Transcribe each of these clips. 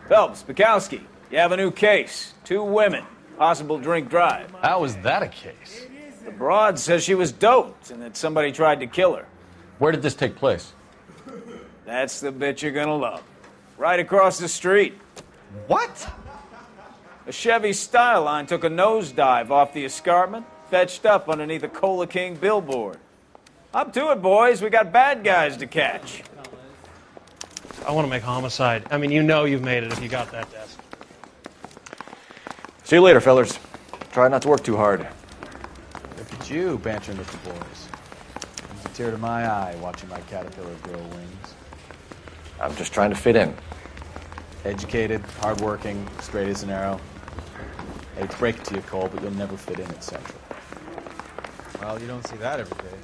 Phelps, Bukowski, you have a new case. 2 women. Possible drink drive. How is that a case? The broad says she was doped and that somebody tried to kill her. Where did this take place? That's the bit you're gonna love. Right across the street. What? A Chevy Styline took a nosedive off the escarpment, fetched up underneath a Cola King billboard. Up to it, boys. We got bad guys to catch. I want to make homicide. I mean, you know you've made it if you got that desk. See you later, fellers. Try not to work too hard. Look at you, bantering with the boys. Brings a tear to my eye watching my caterpillar grow wings. I'm just trying to fit in. Educated, hardworking, straight as an arrow. I hate to break it to you, Cole, but you'll never fit in at Central. Well, you don't see that every day.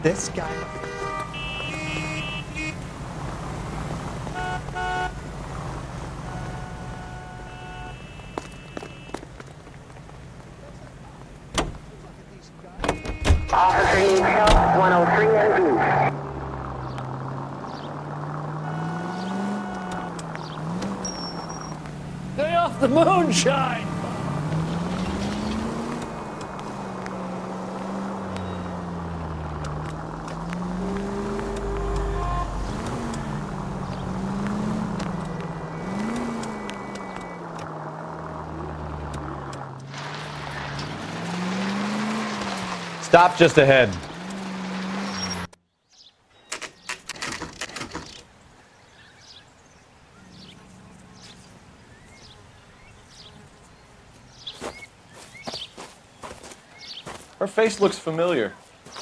This guy. Officer needs help, 103 and East. Stay off the moonshine! Stop just ahead. Her face looks familiar.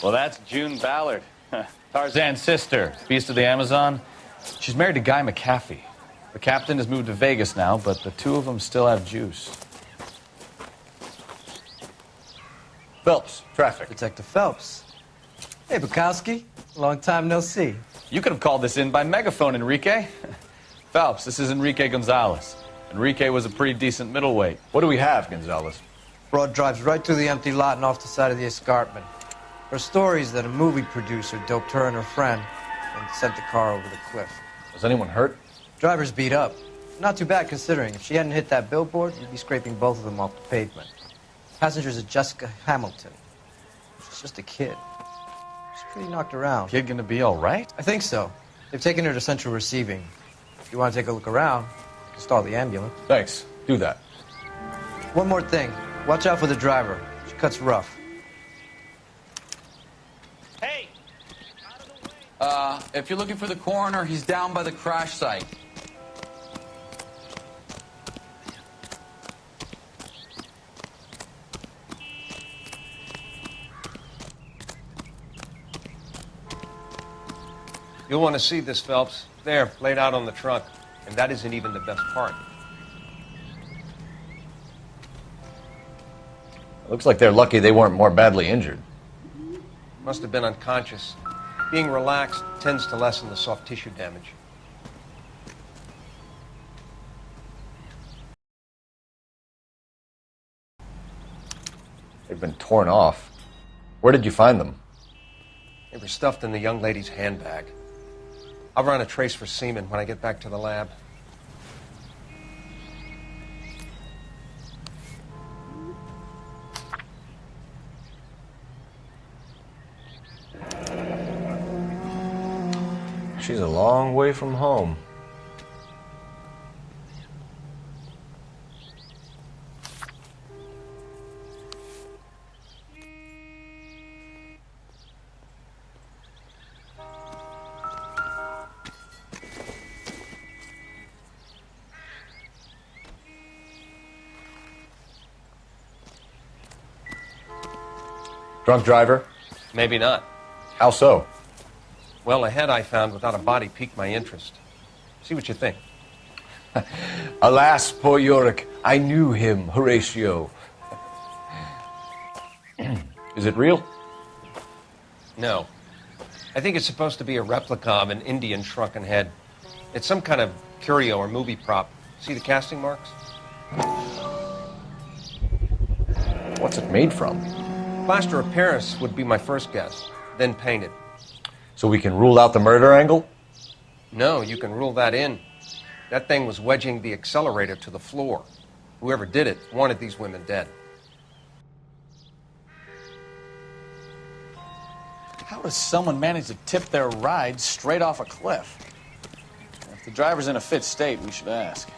Well, that's June Ballard, Tarzan's sister, beast of the Amazon. She's married to Guy McAfee. The captain has moved to Vegas now, but the 2 of them still have juice. Phelps, traffic. Detective Phelps. Hey, Bukowski. Long time no see. You could have called this in by megaphone, Enrique. Phelps, this is Enrique Gonzalez. Enrique was a pretty decent middleweight. What do we have, Gonzalez? Broad drives right through the empty lot and off the side of the escarpment. Her story is that a movie producer doped her and her friend and sent the car over the cliff. Was anyone hurt? Driver's beat up. Not too bad considering. If she hadn't hit that billboard, you'd be scraping both of them off the pavement. Passenger's a Jessica Hamilton. She's just a kid. She's pretty knocked around. Kid gonna be all right? I think so. They've taken her to Central Receiving. If you want to take a look around, stall the ambulance. Thanks. Do that. One more thing. Watch out for the driver. She cuts rough. Hey! If you're looking for the coroner, he's down by the crash site. You'll want to see this, Phelps. There, laid out on the trunk. And that isn't even the best part. It looks like they're lucky they weren't more badly injured. Must have been unconscious. Being relaxed tends to lessen the soft tissue damage. They've been torn off. Where did you find them? They were stuffed in the young lady's handbag. I'll run a trace for semen when I get back to the lab. She's a long way from home. Drunk driver? Maybe not. How so? Well, a head I found without a body piqued my interest. See what you think. Alas, poor Yorick, I knew him, Horatio. Is it real? No. I think it's supposed to be a replica of an Indian shrunken head. It's some kind of curio or movie prop. See the casting marks? What's it made from? Plaster of Paris would be my first guess, then painted. So we can rule out the murder angle? No, you can rule that in. That thing was wedging the accelerator to the floor. Whoever did it wanted these women dead. How does someone manage to tip their ride straight off a cliff? If the driver's in a fit state, we should ask.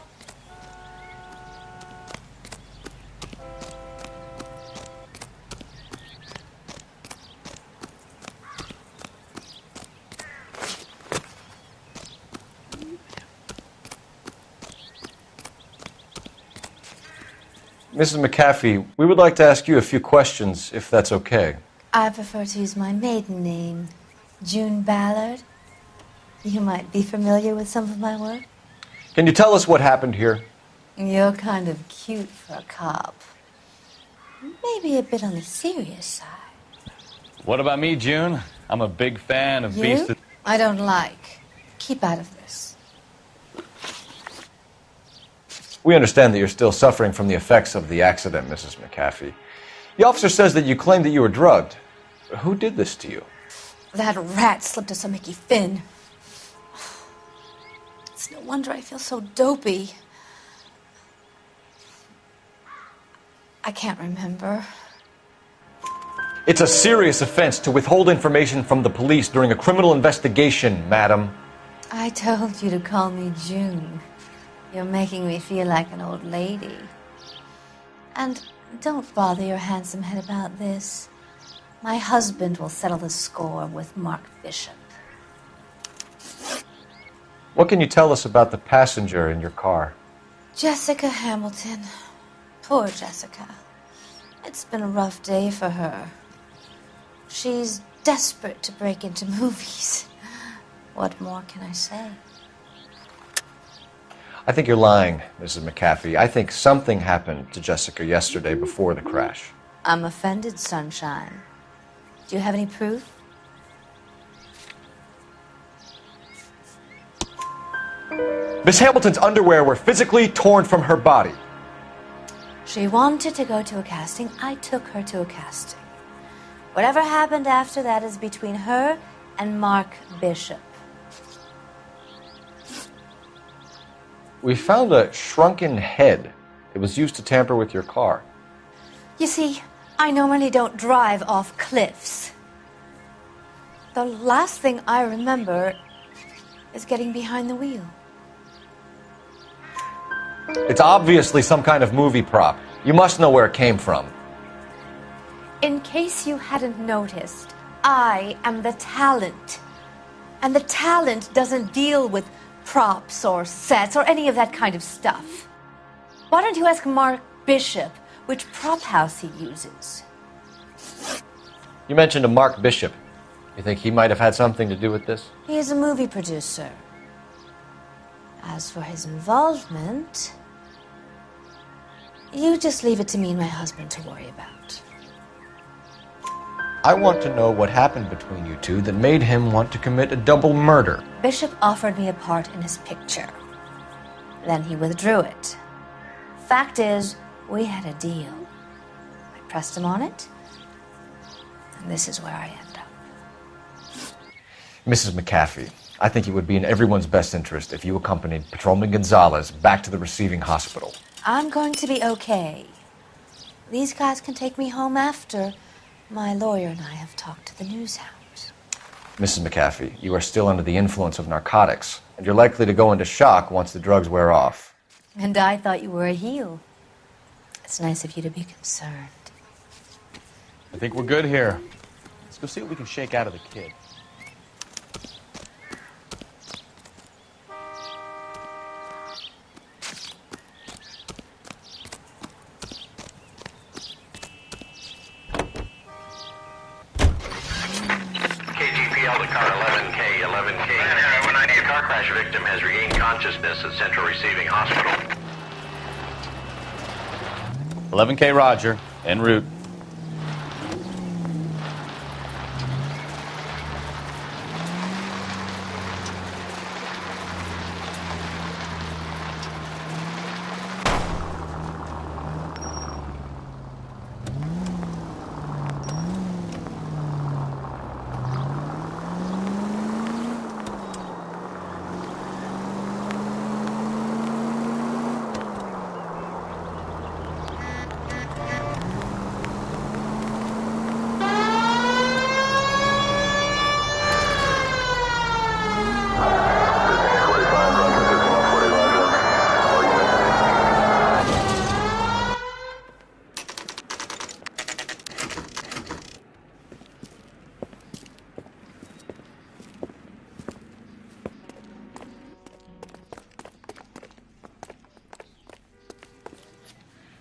Mrs. McAfee, we would like to ask you a few questions, if that's okay. I prefer to use my maiden name, June Ballard. You might be familiar with some of my work. Can you tell us what happened here? You're kind of cute for a cop. Maybe a bit on the serious side. What about me, June? I'm a big fan of Beast of... I don't like. Keep out of this. We understand that you're still suffering from the effects of the accident, Mrs. McAfee. The officer says that you claimed that you were drugged. Who did this to you? That rat slipped us a Mickey Finn. It's no wonder I feel so dopey. I can't remember. It's a serious offense to withhold information from the police during a criminal investigation, madam. I told you to call me June. You're making me feel like an old lady. And don't bother your handsome head about this. My husband will settle the score with Mark Bishop. What can you tell us about the passenger in your car? Jessica Hamilton. Poor Jessica. It's been a rough day for her. She's desperate to break into movies. What more can I say? I think you're lying, Mrs. McAfee. I think something happened to Jessica yesterday before the crash. I'm offended, Sunshine. Do you have any proof? Miss Hamilton's underwear were physically torn from her body. She wanted to go to a casting. I took her to a casting. Whatever happened after that is between her and Mark Bishop. We found a shrunken head. It was used to tamper with your car. You see, I normally don't drive off cliffs. The last thing I remember is getting behind the wheel. It's obviously some kind of movie prop. You must know where it came from. In case you hadn't noticed, I am the talent. And the talent doesn't deal with props or sets or any of that kind of stuff. Why don't you ask Mark Bishop which prop house he uses? You mentioned a Mark Bishop. You think he might have had something to do with this? He is a movie producer. As for his involvement, you just leave it to me and my husband to worry about. I want to know what happened between you two that made him want to commit a double murder. Bishop offered me a part in his picture. Then he withdrew it. Fact is, we had a deal. I pressed him on it, and this is where I end up. Mrs. McAfee, I think it would be in everyone's best interest if you accompanied Patrolman Gonzalez back to the receiving hospital. I'm going to be okay. These guys can take me home after. My lawyer and I have talked to the news house. Mrs. McAfee, you are still under the influence of narcotics, and you're likely to go into shock once the drugs wear off. And I thought you were a heel. It's nice of you to be concerned. I think we're good here. Let's go see what we can shake out of the kid. KGPL to car 11K, 11K. A car crash victim has regained consciousness at Central Receiving Hospital. 11K Roger, en route.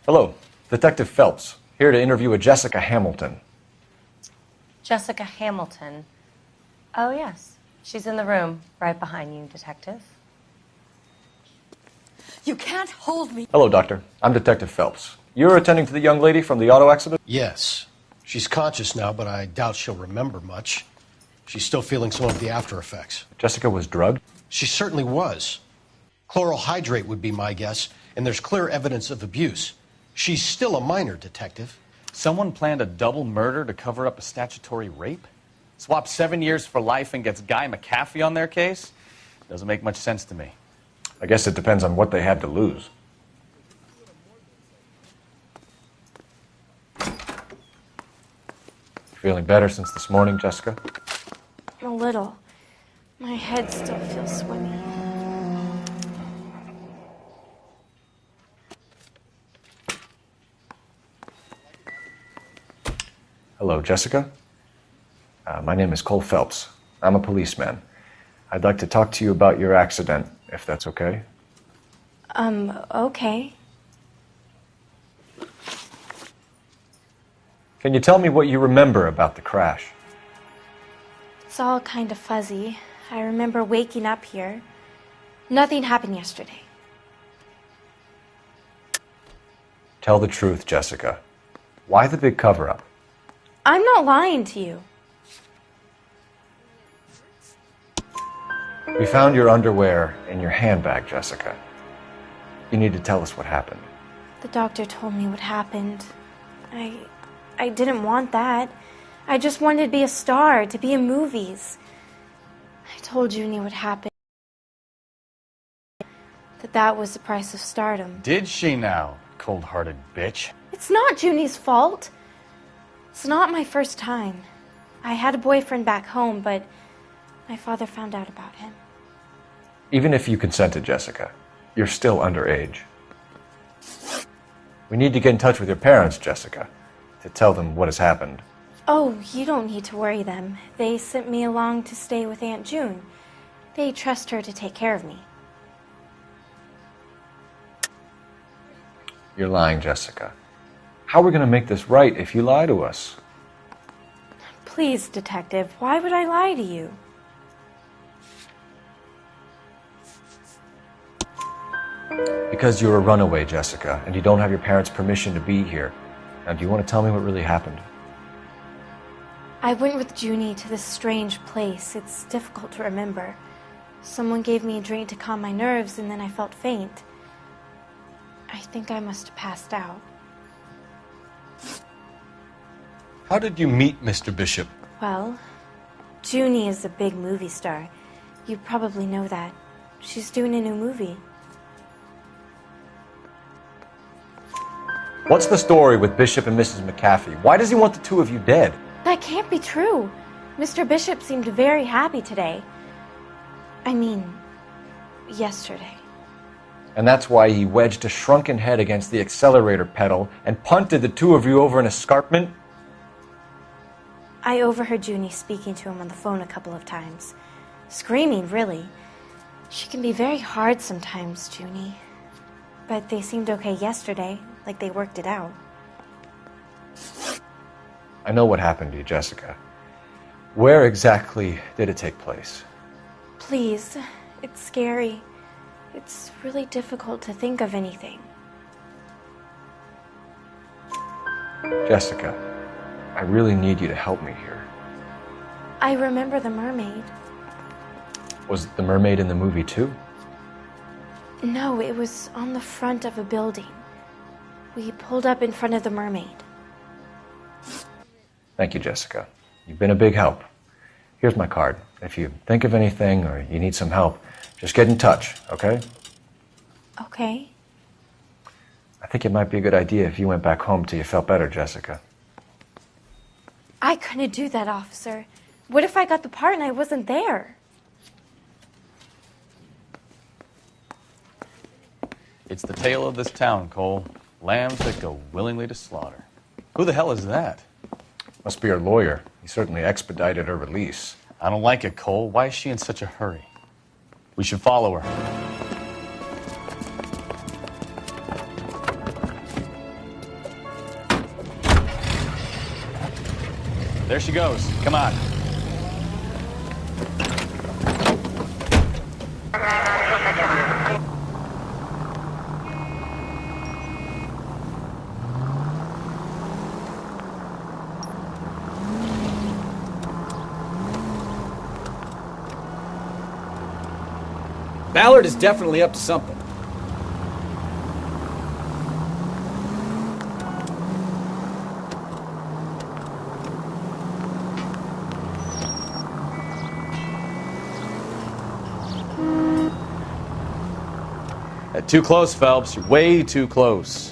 Hello, Detective Phelps, here to interview a Jessica Hamilton. Jessica Hamilton. Oh, yes. She's in the room, right behind you, Detective. You can't hold me. Hello, Doctor. I'm Detective Phelps. You're attending to the young lady from the auto accident? Yes. She's conscious now, but I doubt she'll remember much. She's still feeling some of the after effects. Jessica was drugged? She certainly was. Chloral hydrate would be my guess, and there's clear evidence of abuse. She's still a minor, Detective. Someone planned a double murder to cover up a statutory rape? Swap 7 years for life and gets Guy McAfee on their case? Doesn't make much sense to me. I guess it depends on what they had to lose. Feeling better since this morning, Jessica? A little. My head still feels swimmy. Hello, Jessica. My name is Cole Phelps. I'm a policeman. I'd like to talk to you about your accident, if that's okay. Okay. Can you tell me what you remember about the crash? It's all kind of fuzzy. I remember waking up here. Nothing happened yesterday. Tell the truth, Jessica. Why the big cover-up? I'm not lying to you. We found your underwear in your handbag, Jessica. You need to tell us what happened. The doctor told me what happened. I didn't want that. I just wanted to be a star, to be in movies. I told Junie what happened. That was the price of stardom. Did she now, cold-hearted bitch? It's not Junie's fault. It's not my first time. I had a boyfriend back home, but my father found out about him. Even if you consented, Jessica, you're still underage. We need to get in touch with your parents, Jessica, to tell them what has happened. Oh, you don't need to worry them. They sent me along to stay with Aunt June. They trust her to take care of me. You're lying, Jessica. How are we going to make this right if you lie to us? Please, Detective, why would I lie to you? Because you're a runaway, Jessica, and you don't have your parents' permission to be here. Now, do you want to tell me what really happened? I went with Junie to this strange place. It's difficult to remember. Someone gave me a drink to calm my nerves, and then I felt faint. I think I must have passed out. How did you meet Mr. Bishop? Well, Junie is a big movie star. You probably know that. She's doing a new movie. What's the story with Bishop and Mrs. McAfee? Why does he want the two of you dead? That can't be true. Mr. Bishop seemed very happy today. I mean, yesterday. And that's why he wedged a shrunken head against the accelerator pedal and punted the two of you over an escarpment? I overheard Junie speaking to him on the phone a couple of times. Screaming, really. She can be very hard sometimes, Junie. But they seemed okay yesterday, like they worked it out. I know what happened to you, Jessica. Where exactly did it take place? Please, it's scary. It's really difficult to think of anything. Jessica, I really need you to help me here. I remember the mermaid. Was the mermaid in the movie too? No, it was on the front of a building. We pulled up in front of the mermaid. Thank you, Jessica. You've been a big help. Here's my card. If you think of anything or you need some help, just get in touch, okay? Okay. I think it might be a good idea if you went back home till you felt better, Jessica. I couldn't do that, officer. What if I got the part and I wasn't there? It's the tale of this town, Cole. Lambs that go willingly to slaughter. Who the hell is that? Must be her lawyer. He certainly expedited her release. I don't like it, Cole. Why is she in such a hurry? We should follow her. There she goes. Come on. Ballard is definitely up to something. Too close, Phelps. You're way too close.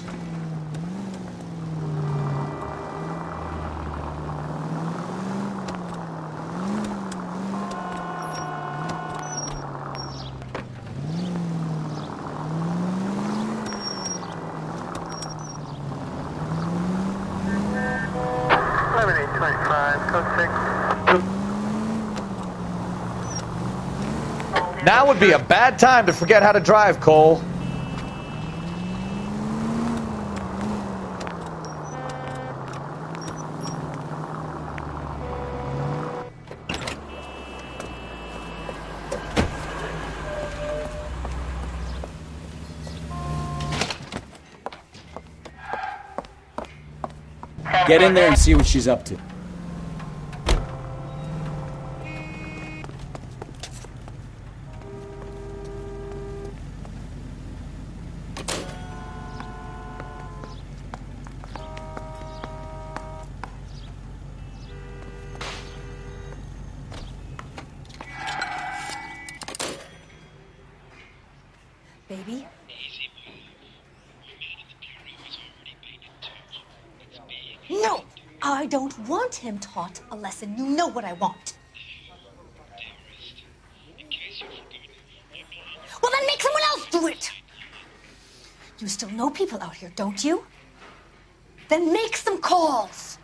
Now would be a bad time to forget how to drive, Cole. Get in there and see what she's up to. Baby? No! I don't want him taught a lesson. You know what I want. Well, then make someone else do it! You still know people out here, don't you? Then make some calls!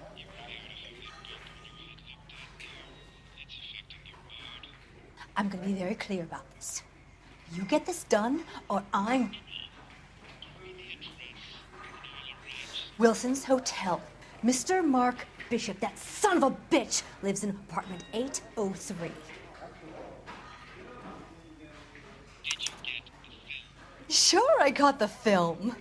I'm gonna be very clear about this. You get this done, or I'm... Wilson's Hotel. Mr. Mark Bishop, that son of a bitch, lives in apartment 803. Sure, I got the film.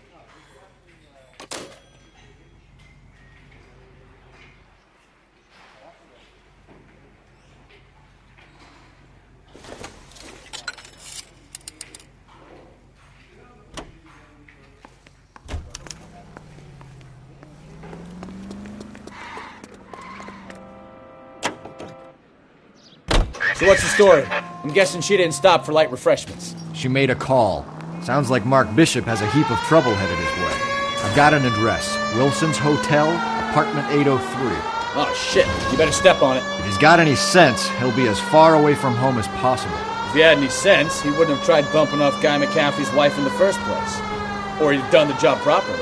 So what's the story? I'm guessing she didn't stop for light refreshments. She made a call. Sounds like Mark Bishop has a heap of trouble headed his way. I've got an address. Wilson's Hotel, apartment 803. Oh, shit. You better step on it. If he's got any sense, he'll be as far away from home as possible. If he had any sense, he wouldn't have tried bumping off Guy McCaffrey's wife in the first place. Or he'd have done the job properly.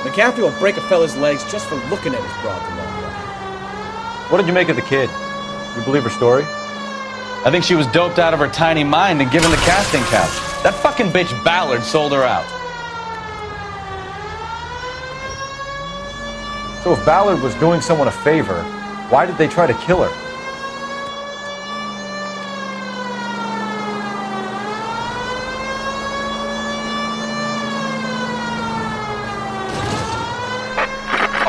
McCaffrey will break a fella's legs just for looking at his broad the long way. What did you make of the kid? You believe her story? I think she was doped out of her tiny mind and given the casting couch. That fucking bitch Ballard sold her out. So if Ballard was doing someone a favor, why did they try to kill her?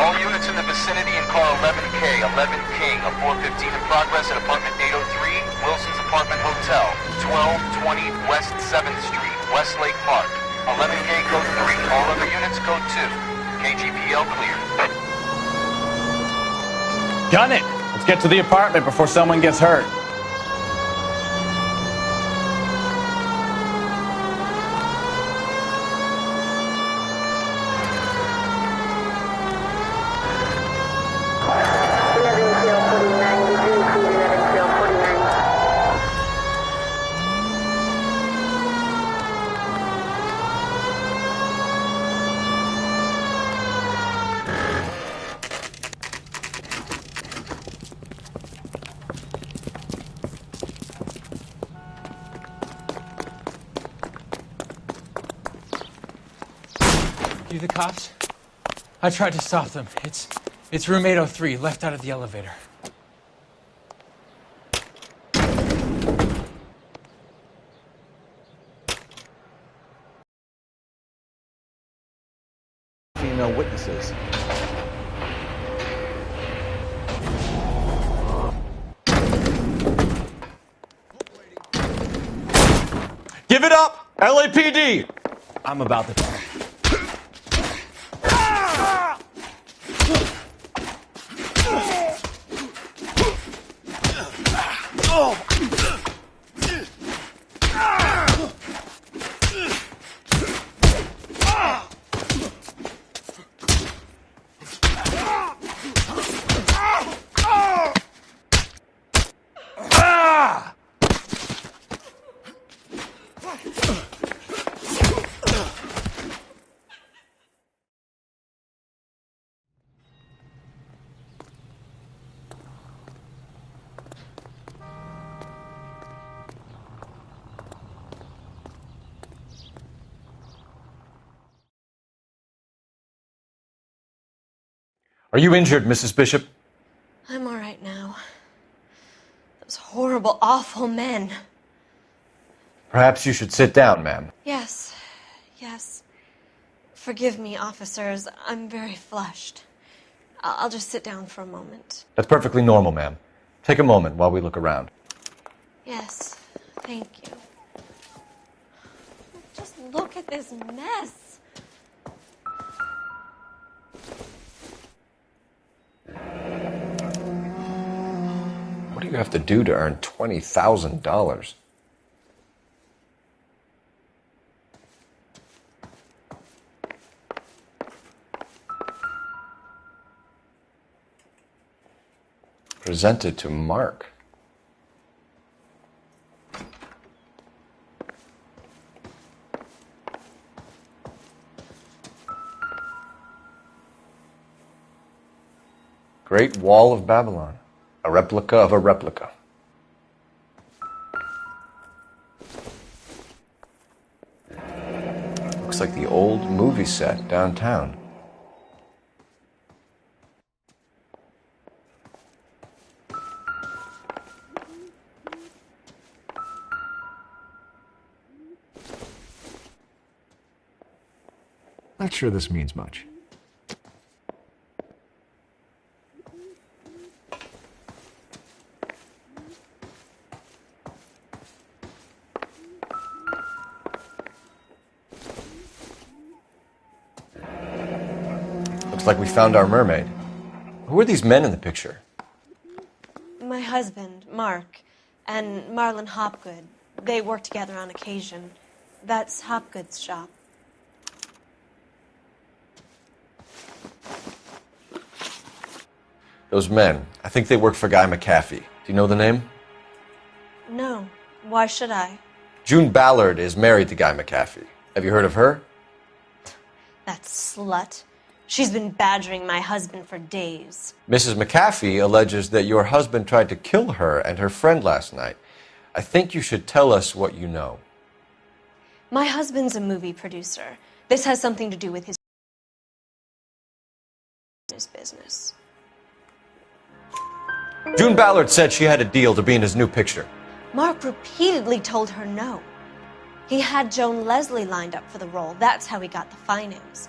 All units in the vicinity in car 11K, 11 King, a 415 in progress at apartment 803, Wilson's Apartment Hotel, 1220 West 7th Street, Westlake Park. 11K code 3, all other units code 2. KGPL clear. Gun it! Let's get to the apartment before someone gets hurt. You the cops? I tried to stop them. It's room 803, left out of the elevator. female witnesses. Give it up! LAPD! I'm about to die. Are you injured, Mrs. Bishop? I'm all right now. Those horrible, awful men. Perhaps you should sit down, ma'am. Yes, yes. Forgive me, officers. I'm very flushed. I'll just sit down for a moment. That's perfectly normal, ma'am. Take a moment while we look around. Yes, thank you. Just look at this mess. What do you have to do to earn $20,000? Presented to Mark. Great Wall of Babylon. A replica of a replica. Looks like the old movie set downtown. Not sure this means much. Looks like we found our mermaid. Who are these men in the picture? My husband, Mark, and Marlon Hopgood. They work together on occasion. That's Hopgood's shop. Those men, I think they work for Guy McAfee. Do you know the name? No. Why should I? June Ballard is married to Guy McAfee. Have you heard of her? That slut. She's been badgering my husband for days. Mrs. McAfee alleges that your husband tried to kill her and her friend last night. I think you should tell us what you know. My husband's a movie producer. This has something to do with his business. June Ballard said she had a deal to be in his new picture. Mark repeatedly told her no. He had Joan Leslie lined up for the role. That's how he got the finance.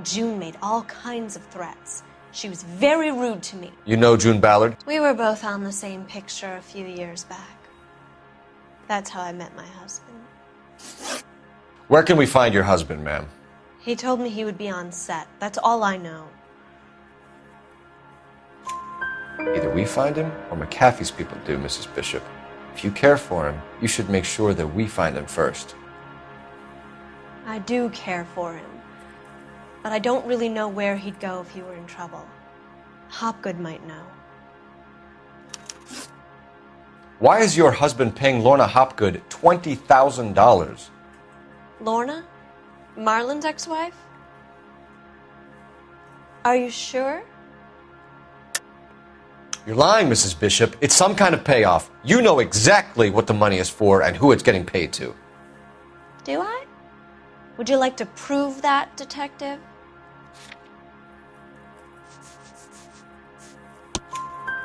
June made all kinds of threats. She was very rude to me. You know June Ballard? We were both on the same picture a few years back. That's how I met my husband. Where can we find your husband, ma'am? He told me he would be on set. That's all I know. Either we find him or McAfee's people do, Mrs. Bishop. If you care for him, you should make sure that we find him first. I do care for him. But I don't really know where he'd go if he were in trouble. Hopgood might know. Why is your husband paying Lorna Hopgood $20,000? Lorna? Marlon's ex-wife? Are you sure? You're lying, Mrs. Bishop. It's some kind of payoff. You know exactly what the money is for and who it's getting paid to. Do I? Would you like to prove that, detective?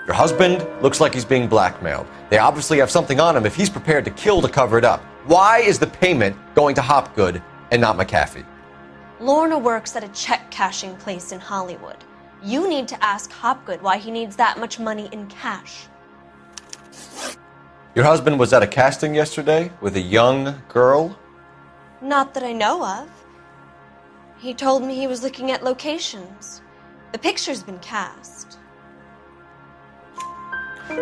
Your husband looks like he's being blackmailed. They obviously have something on him if he's prepared to kill to cover it up. Why is the payment going to Hopgood and not McAfee? Lorna works at a check cashing place in Hollywood. You need to ask Hopgood why he needs that much money in cash. Your husband was at a casting yesterday with a young girl? Not that I know of. He told me he was looking at locations. The picture's been cast.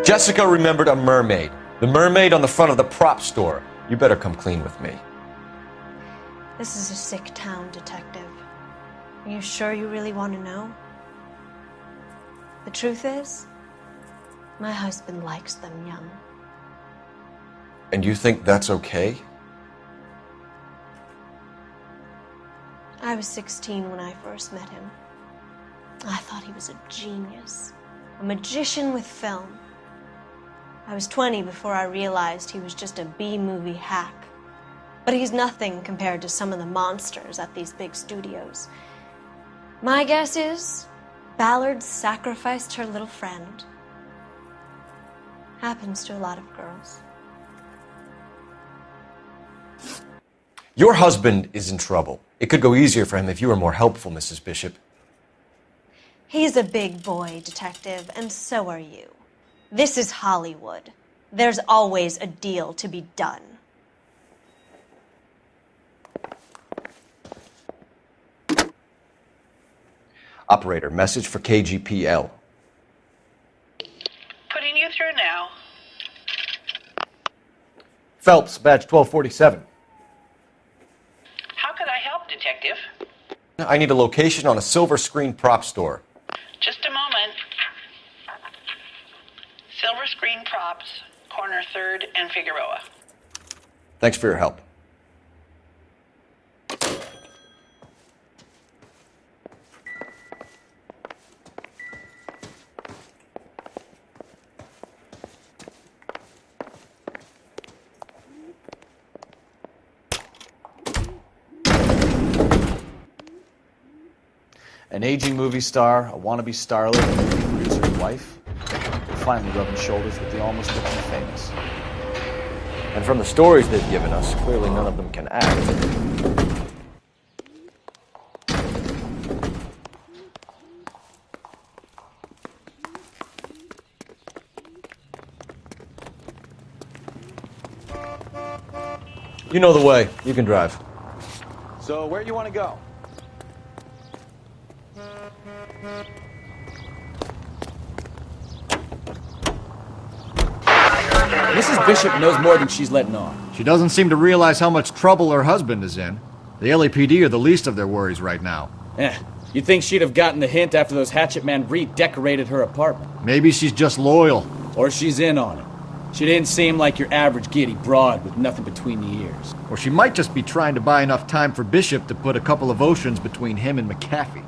Jessica remembered a mermaid. The mermaid on the front of the prop store. You better come clean with me. This is a sick town, Detective. Are you sure you really want to know? The truth is, my husband likes them young. And you think that's okay? I was 16 when I first met him. I thought he was a genius, a magician with film. I was 20 before I realized he was just a B-movie hack. But he's nothing compared to some of the monsters at these big studios. My guess is Ballard sacrificed her little friend. Happens to a lot of girls. Your husband is in trouble. It could go easier for him if you were more helpful, Mrs. Bishop. He's a big boy, Detective, and so are you. This is Hollywood. There's always a deal to be done. Operator, message for KGPL. Putting you through now. Phelps, badge 1247. How could I help, Detective? I need a location on a silver screen prop store. Just a moment. Silver Screen Props, corner 3rd and Figueroa. Thanks for your help. An aging movie star, a wannabe starlet, and a producer's wife, they're finally rubbing shoulders with the almost rich and famous. And from the stories they've given us, clearly none of them can act. You know the way. You can drive. So, where do you want to go? Mrs. Bishop knows more than she's letting on. She doesn't seem to realize how much trouble her husband is in. The LAPD are the least of their worries right now. You'd think she'd have gotten the hint after those hatchet men redecorated her apartment. Maybe she's just loyal. Or she's in on it. She didn't seem like your average giddy broad with nothing between the ears. Or she might just be trying to buy enough time for Bishop to put a couple of oceans between him and McAfee.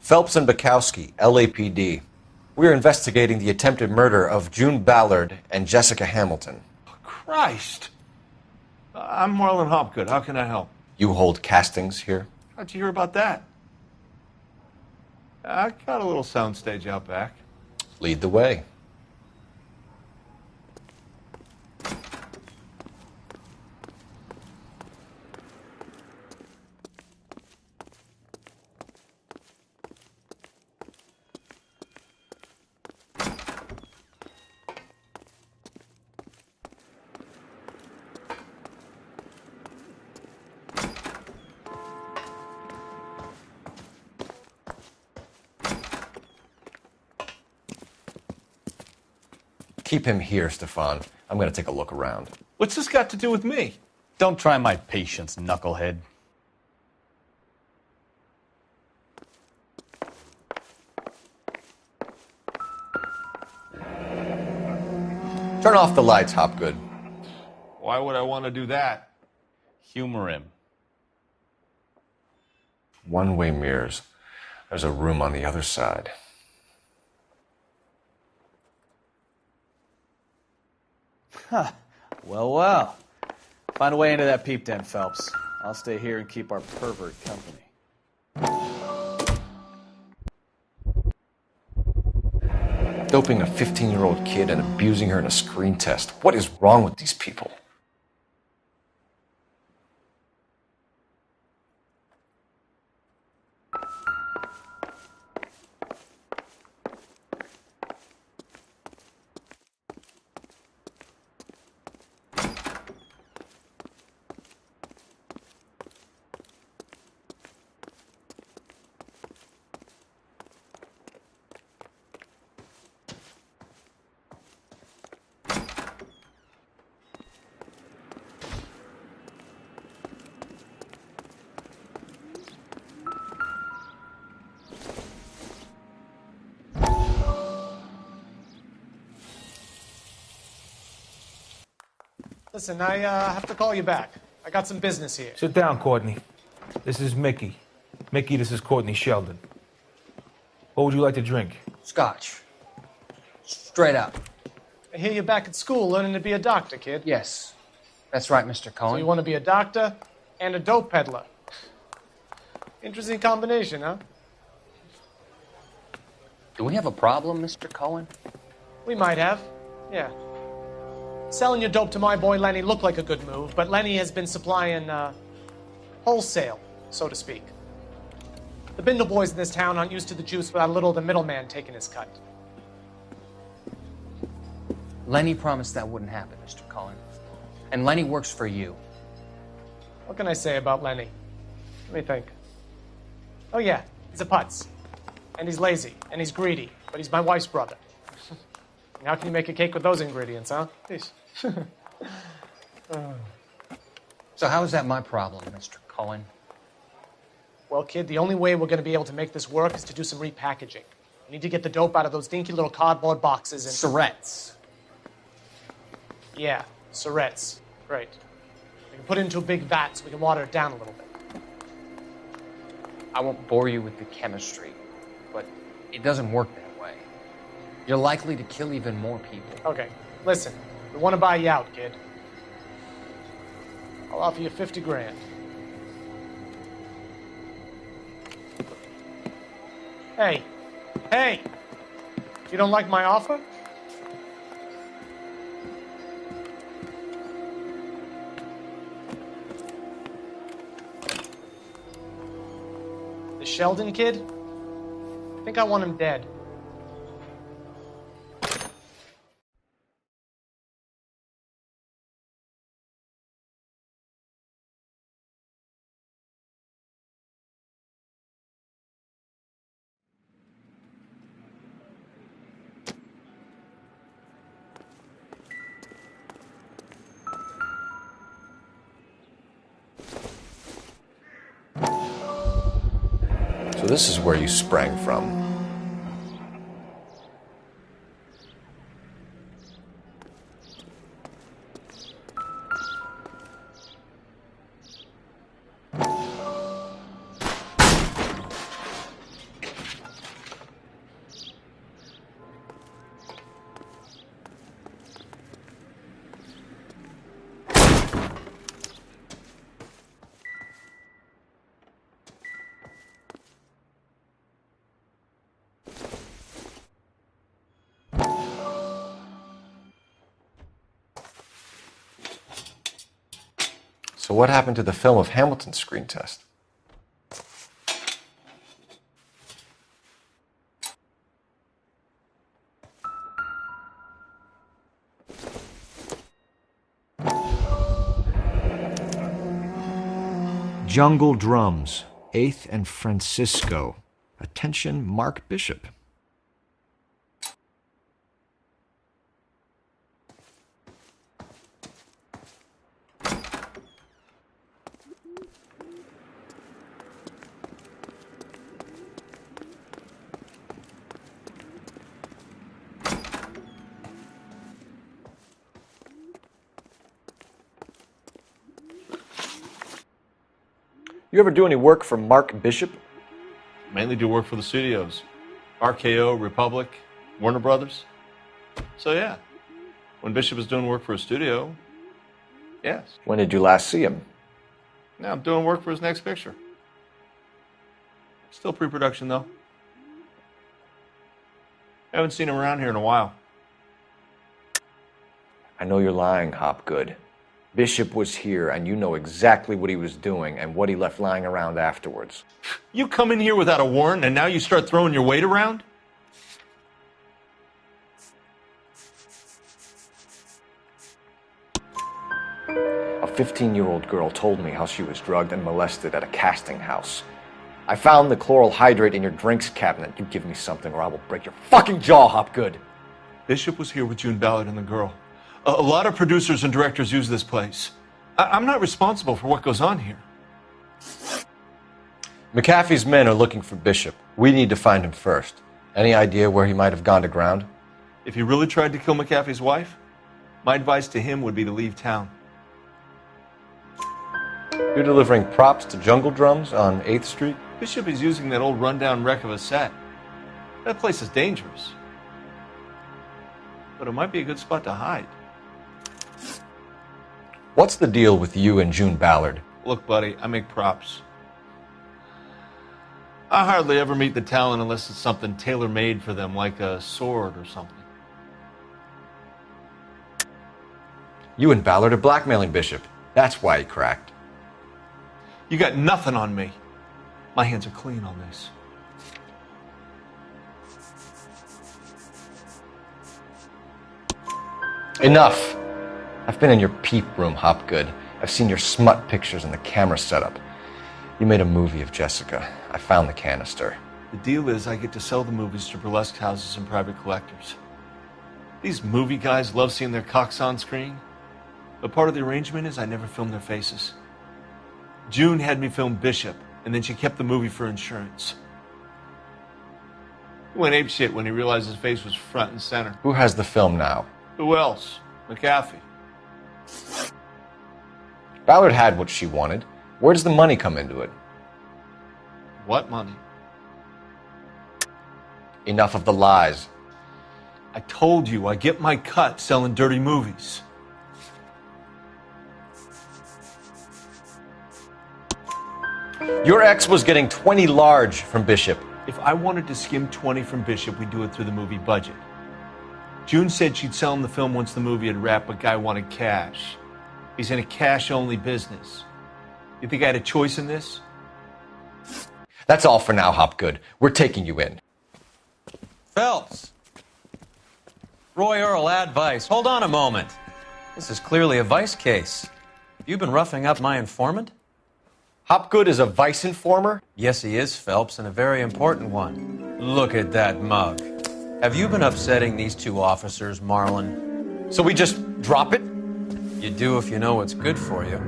Phelps and Bukowski, LAPD. We're investigating the attempted murder of June Ballard and Jessica Hamilton. Christ! I'm Marlon Hopgood. How can I help? You hold castings here? How'd you hear about that? I got a little soundstage out back. Lead the way. Keep him here, Stefan. I'm going to take a look around. What's this got to do with me? Don't try my patience, knucklehead. Turn off the lights, Hopgood. Why would I want to do that? Humor him. One-way mirrors. There's a room on the other side. Huh. Well, well. Find a way into that peep den, Phelps. I'll stay here and keep our pervert company. Doping a 15-year-old kid and abusing her in a screen test. What is wrong with these people? Listen, I have to call you back. I got some business here. Sit down, Courtney. This is Mickey. Mickey, this is Courtney Sheldon. What would you like to drink? Scotch. Straight up. I hear you're back at school learning to be a doctor, kid. Yes. That's right, Mr. Cohen. So you want to be a doctor and a dope peddler. Interesting combination, huh? Do we have a problem, Mr. Cohen? We might have. Yeah. Selling your dope to my boy Lenny looked like a good move, but Lenny has been supplying wholesale, so to speak. The Bindle boys in this town aren't used to the juice without a little of the middleman taking his cut. Lenny promised that wouldn't happen, Mr. Cohen. And Lenny works for you. What can I say about Lenny? Let me think. Oh yeah, he's a putz. And he's lazy, and he's greedy, but he's my wife's brother. How can you make a cake with those ingredients, huh? Jeez. So how is that my problem, Mr. Cohen? Well, kid, the only way we're going to be able to make this work is to do some repackaging. We need to get the dope out of those dinky little cardboard boxes and... Surrettes. Yeah, Surrettes. Great. We can put it into a big vat so we can water it down a little bit. I won't bore you with the chemistry, but it doesn't work that way. You're likely to kill even more people. Okay, listen. We want to buy you out, kid. I'll offer you 50 grand. Hey. Hey! You don't like my offer? The Sheldon kid? I think I want him dead. So this is where you sprang from. So what happened to the film of Hamilton's screen test? Jungle Drums, 8th and Francisco. Attention, Mark Bishop. You ever do any work for Mark Bishop? Mainly do work for the studios. RKO, Republic, Warner Brothers. So yeah, when Bishop was doing work for a studio, yes. When did you last see him? Now I'm doing work for his next picture. Still pre-production though. Haven't seen him around here in a while. I know you're lying, Hopgood. Bishop was here, and you know exactly what he was doing and what he left lying around afterwards. You come in here without a warrant, and now you start throwing your weight around? A 15-year-old girl told me how she was drugged and molested at a casting house. I found the chloral hydrate in your drinks cabinet. You give me something or I will break your fucking jaw, Hopgood. Bishop was here with June Ballard and the girl. A lot of producers and directors use this place. I'm not responsible for what goes on here. McAfee's men are looking for Bishop. We need to find him first. Any idea where he might have gone to ground? If he really tried to kill McAfee's wife, my advice to him would be to leave town. You're delivering props to Jungle Drums on 8th Street? Bishop is using that old rundown wreck of a set. That place is dangerous. But it might be a good spot to hide. What's the deal with you and June Ballard? Look, buddy, I make props. I hardly ever meet the talent unless it's something tailor-made for them, like a sword or something. You and Ballard are blackmailing Bishop. That's why he cracked. You got nothing on me. My hands are clean on this. Enough! I've been in your peep room, Hopgood. I've seen your smut pictures and the camera setup. You made a movie of Jessica. I found the canister. The deal is I get to sell the movies to burlesque houses and private collectors. These movie guys love seeing their cocks on screen. But part of the arrangement is I never film their faces. June had me film Bishop, and then she kept the movie for insurance. He went apeshit when he realized his face was front and center. Who has the film now? Who else? McAfee. Ballard had what she wanted. Where does the money come into it? What money? Enough of the lies. I told you I get my cut selling dirty movies. Your ex was getting 20 large from Bishop. If I wanted to skim 20 from Bishop, we'd do it through the movie budget. June said she'd sell him the film once the movie had wrapped, but Guy wanted cash. He's in a cash-only business. You think I had a choice in this? That's all for now, Hopgood. We're taking you in. Phelps. Roy Earl, advice. Hold on a moment. This is clearly a vice case. You've been roughing up my informant? Hopgood is a vice informer? Yes, he is, Phelps, and a very important one. Look at that mug. Have you been upsetting these two officers, Marlin? So we just drop it? You do if you know what's good for you.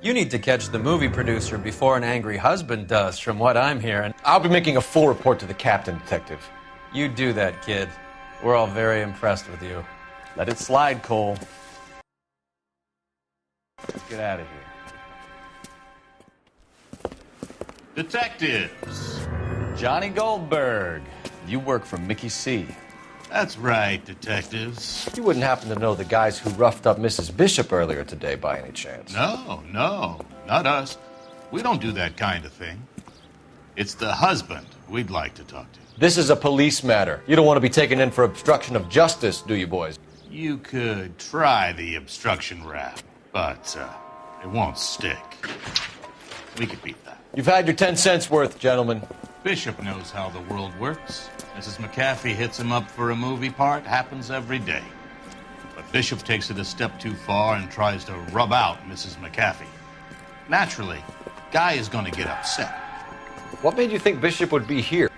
You need to catch the movie producer before an angry husband does, from what I'm hearing. I'll be making a full report to the captain, Detective. You do that, kid. We're all very impressed with you. Let it slide, Cole. Let's get out of here. Detectives. Johnny Goldberg. You work for Mickey C. That's right, detectives. You wouldn't happen to know the guys who roughed up Mrs. Bishop earlier today by any chance? No, not us. We don't do that kind of thing. It's the husband we'd like to talk to. This is a police matter. You don't want to be taken in for obstruction of justice, do you, boys? You could try the obstruction rap, but It won't stick. We could beat that. You've had your 10 cents worth, gentlemen. Bishop knows how the world works. Mrs. McAfee hits him up for a movie part. Happens every day. But Bishop takes it a step too far and tries to rub out Mrs. McAfee. Naturally, Guy is going to get upset. What made you think Bishop would be here?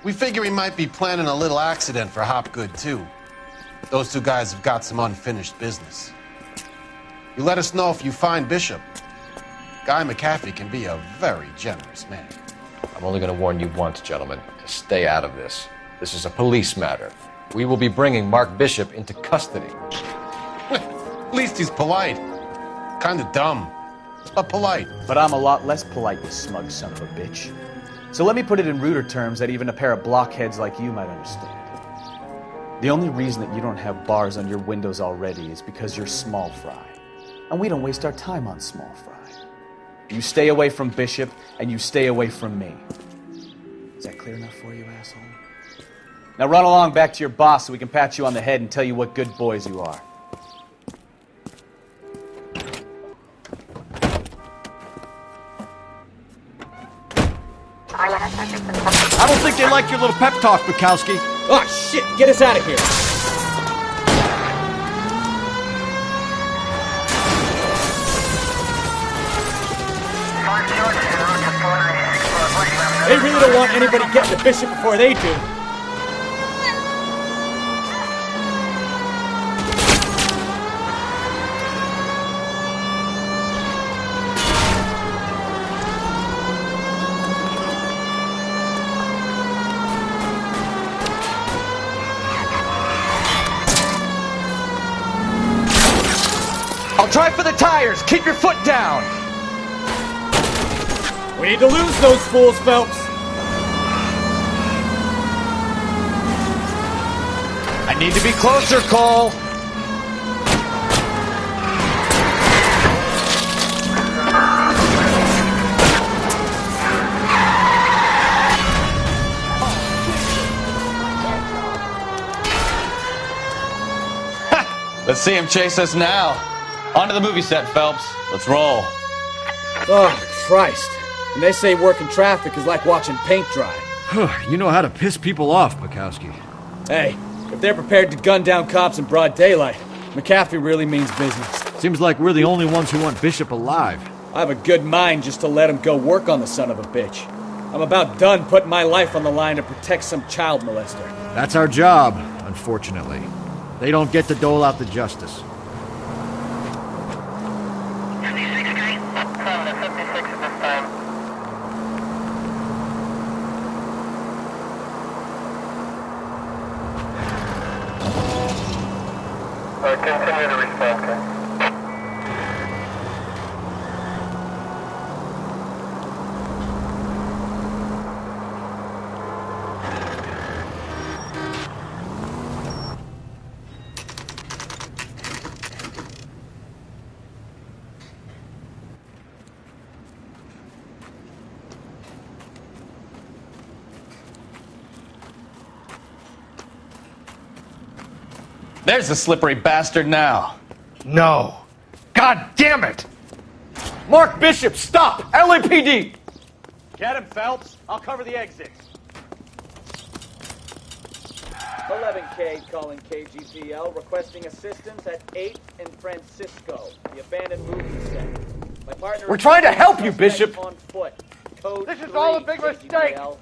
We figure he might be planning a little accident for Hopgood, too. Those two guys have got some unfinished business. You let us know if you find Bishop. Guy McAfee can be a very generous man. I'm only going to warn you once, gentlemen, to stay out of this. This is a police matter. We will be bringing Mark Bishop into custody. At least he's polite. Kind of dumb, but polite. But I'm a lot less polite, you smug son of a bitch. So let me put it in ruder terms that even a pair of blockheads like you might understand. The only reason that you don't have bars on your windows already is because you're small fry. And we don't waste our time on small fry. You stay away from Bishop, and you stay away from me. Is that clear enough for you, asshole? Now run along back to your boss so we can pat you on the head and tell you what good boys you are. I don't think they like your little pep talk, Bukowski. Oh, shit! Get us out of here! They really don't want anybody getting to Bishop before they do. I'll try for the tires. Keep your foot down. We need to lose those fools, Phelps. I need to be closer, Cole. Let's see him chase us now. On to the movie set, Phelps. Let's roll. Oh, Christ. And they say working traffic is like watching paint dry. You know how to piss people off, Bukowski. Hey, if they're prepared to gun down cops in broad daylight, McAfee really means business. Seems like we're the only ones who want Bishop alive. I have a good mind just to let him go work on the son of a bitch. I'm about done putting my life on the line to protect some child molester. That's our job, unfortunately. They don't get to dole out the justice. Continue to respond, okay? There's the slippery bastard now. No. God damn it! Mark Bishop, stop! LAPD! Get him, Phelps. I'll cover the exits. 11K calling KGPL, requesting assistance at 8th and Francisco, the abandoned movie set. My partner We're trying to help you, Bishop! On foot. Code This is all a big mistake! KGPL.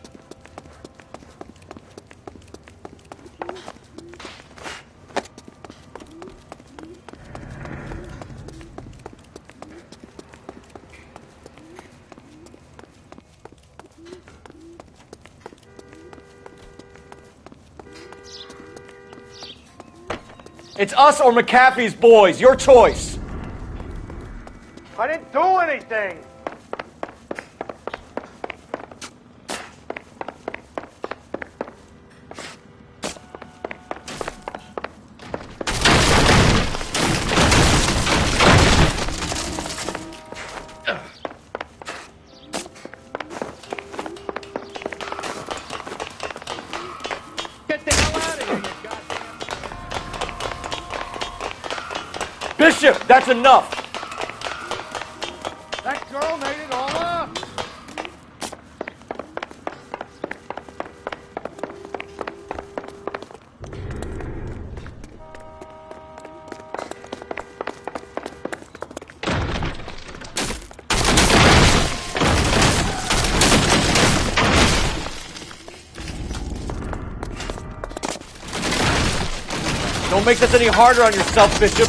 It's us or McAfee's boys. Your choice. I didn't do anything! Get the hell out of here, you goddamn... Bishop, that's enough! girl made it all up. Don't make this any harder on yourself, Bishop.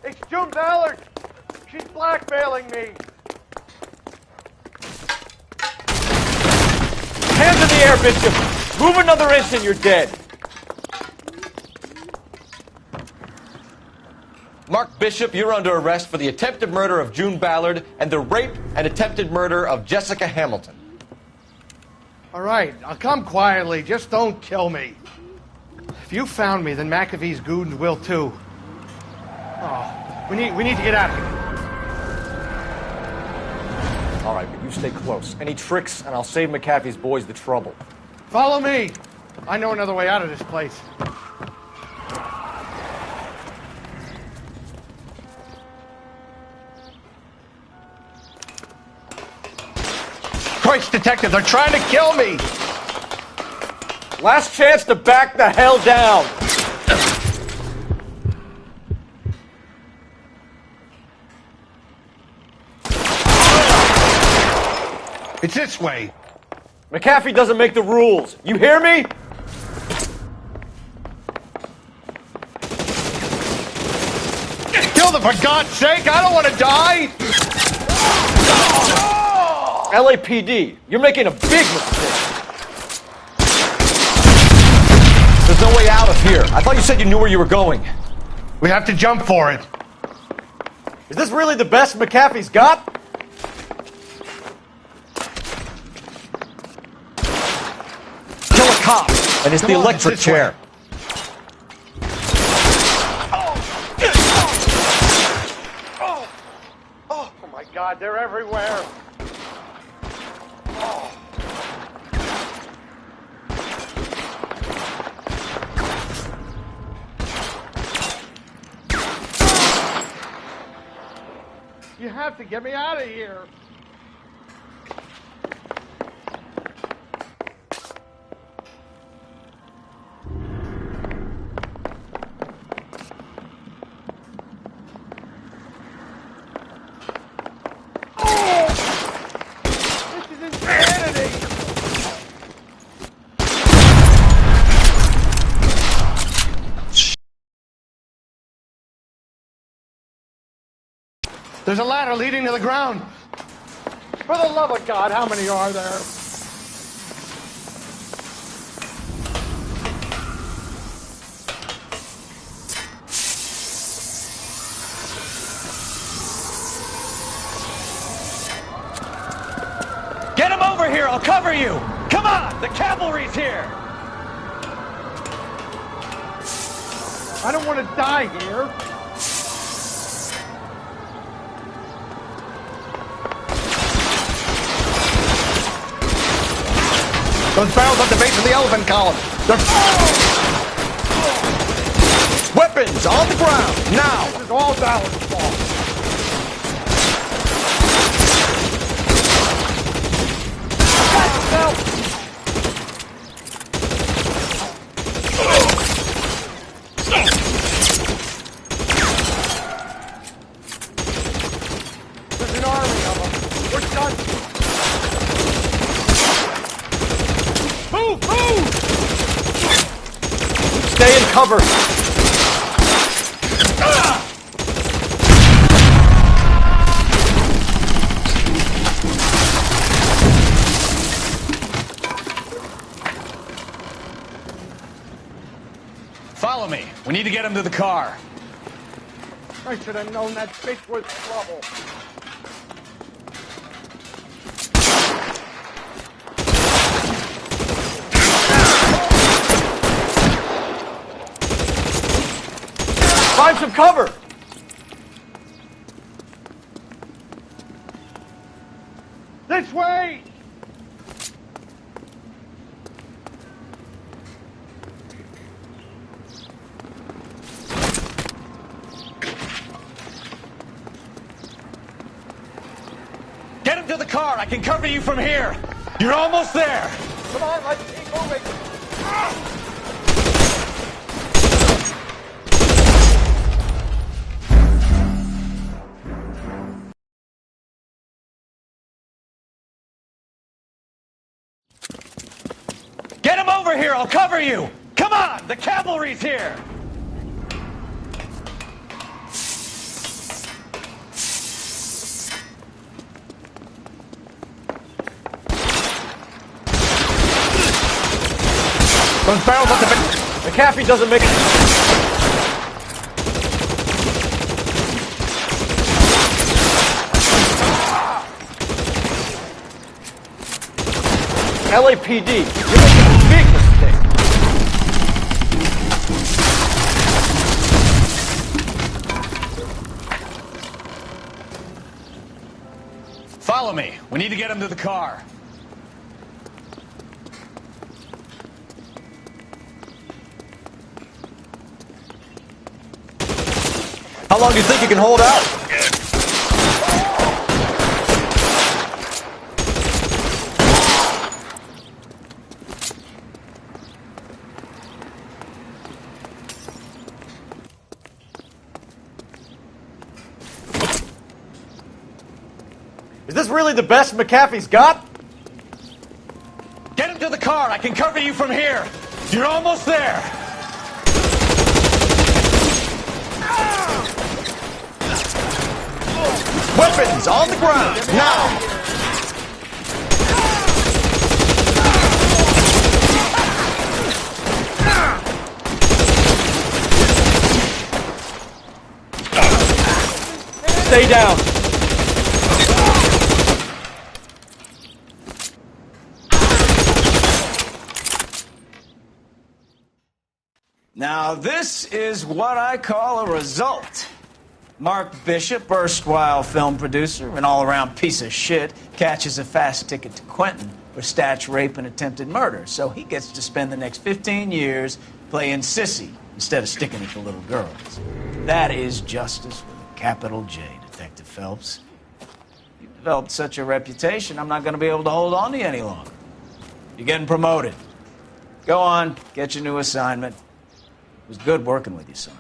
It's June Ballard. She's blackmailing me. Hands in the air, Bishop. Move another inch and you're dead. Mark Bishop, you're under arrest for the attempted murder of June Ballard and the rape and attempted murder of Jessica Hamilton. All right, I'll come quietly. Just don't kill me. If you found me, then McAfee's goons will too. Oh, we need to get out of here. All right, but you stay close. Any tricks, and I'll save McAfee's boys the trouble. Follow me. I know another way out of this place. Christ, detective, they're trying to kill me. Last chance to back the hell down. It's this way. McAfee doesn't make the rules. You hear me? Kill them, for God's sake! I don't want to die! LAPD, you're making a big mistake. There's no way out of here. I thought you said you knew where you were going. We have to jump for it. Is this really the best McAfee's got? Kill a cop, and it's the electric chair. Oh my God, they're everywhere. You have to get me out of here. This is insanity. There's a ladder leading to the ground. For the love of God, how many are there? Get him over here, I'll cover you! Come on, the cavalry's here! I don't want to die here. Those barrels at the base of the elephant column. They're... Weapons on the ground, now! This is all Ballard's fault. There's an army of them. We're done. Move! Move! Stay in cover. Follow me. We need to get him to the car. I should have known that bitch was trouble. Find some cover. This way! to the car. I can cover you from here. You're almost there. Come on, let's keep moving. Get him over here. I'll cover you. Come on. The cavalry's here. Those barrels at the McAfee doesn't make it. LAPD, you're making a big mistake. Follow me. We need to get him to the car. How long do you think you can hold out? Is this really the best McAfee's got? Get him to the car. I can cover you from here. You're almost there. Weapons on the ground, now! Stay down. Now, this is what I call a result. Mark Bishop, erstwhile film producer, an all-around piece of shit, catches a fast ticket to Quentin for statch rape and attempted murder. So he gets to spend the next 15 years playing sissy instead of sticking it to little girls. That is justice with a capital J, Detective Phelps. You've developed such a reputation, I'm not going to be able to hold on to you any longer. You're getting promoted. Go on, get your new assignment. It was good working with you, son.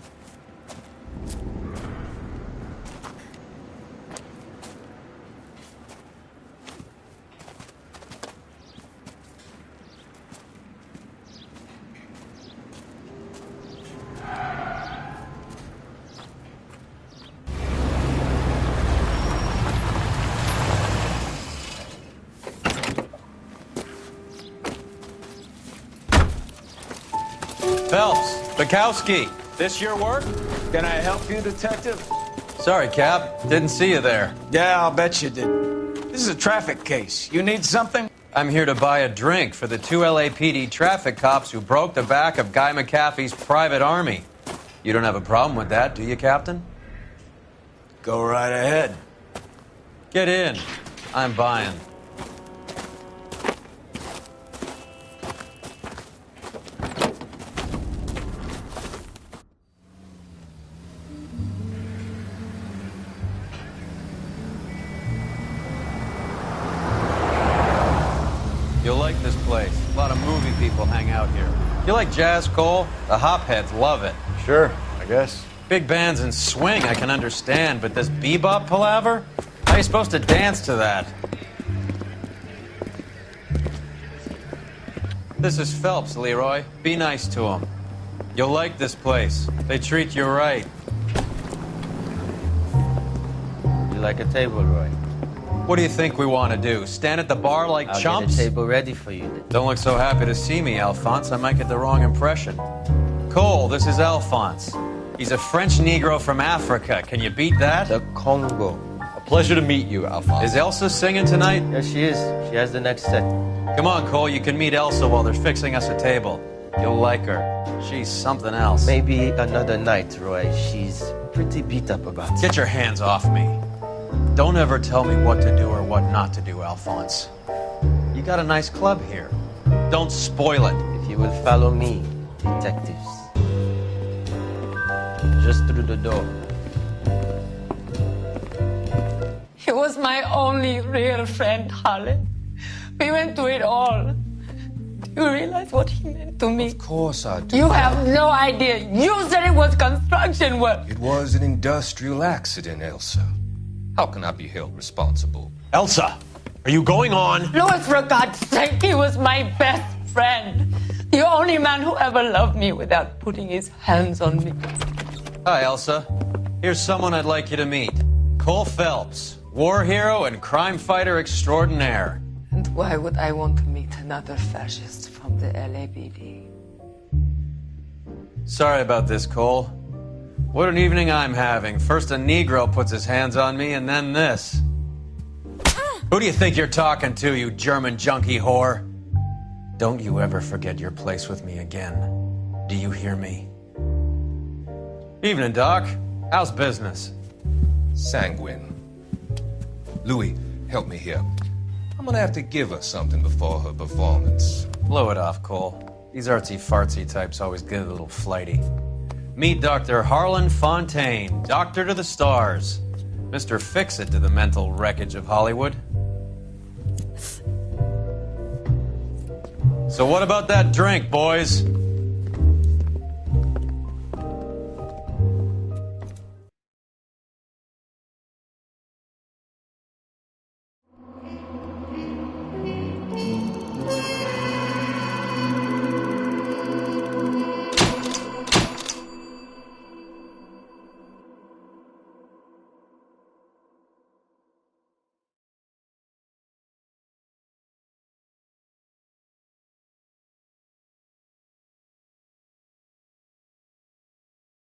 Phelps, Bukowski, this your work? Can I help you, Detective? Sorry, Cap. Didn't see you there. Yeah, I'll bet you did. This is a traffic case. You need something? I'm here to buy a drink for the 2 LAPD traffic cops who broke the back of Guy McAfee's private army. You don't have a problem with that, do you, Captain? Go right ahead. Get in. I'm buying. You'll like this place. A lot of movie people hang out here. You like jazz, Cole? The hopheads love it. Sure, I guess. Big bands and swing I can understand, but this bebop palaver? How are you supposed to dance to that? This is Phelps, Leroy. Be nice to him. You'll like this place. They treat you right. You like a table, Roy? What do you think we want to do? Stand at the bar like I'll chumps? get a table ready for you then. Don't look so happy to see me, Alphonse. I might get the wrong impression. Cole, this is Alphonse. He's a French Negro from Africa. Can you beat that? The Congo. A pleasure to meet you, Alphonse. Is Elsa singing tonight? Yes, she is. She has the next set. Come on, Cole. You can meet Elsa while they're fixing us a table. You'll like her. She's something else. Maybe another night, Roy. She's pretty beat up about it. Get your hands off me. Don't ever tell me what to do or what not to do, Alphonse. You got a nice club here. Don't spoil it. If you will follow me, detectives. Just through the door. It was my only real friend, Harlan. We went through it all. Do you realize what he meant to me? Of course I do. You have no idea. You said it was construction work. It was an industrial accident, Elsa. How can I be held responsible? Elsa, are you going on? Louis, for God's sake, he was my best friend. The only man who ever loved me without putting his hands on me. Hi, Elsa. Here's someone I'd like you to meet. Cole Phelps, war hero and crime fighter extraordinaire. And why would I want to meet another fascist from the LAPD? Sorry about this, Cole. What an evening I'm having. First a Negro puts his hands on me, and then this. Who do you think you're talking to, you German junkie whore? Don't you ever forget your place with me again. Do you hear me? Evening, Doc. How's business? Sanguine. Louis, help me here. I'm gonna have to give her something before her performance. Blow it off, Cole. These artsy-fartsy types always get a little flighty. Meet Dr. Harlan Fontaine, doctor to the stars. Mr. Fix-It to the mental wreckage of Hollywood. So what about that drink, boys?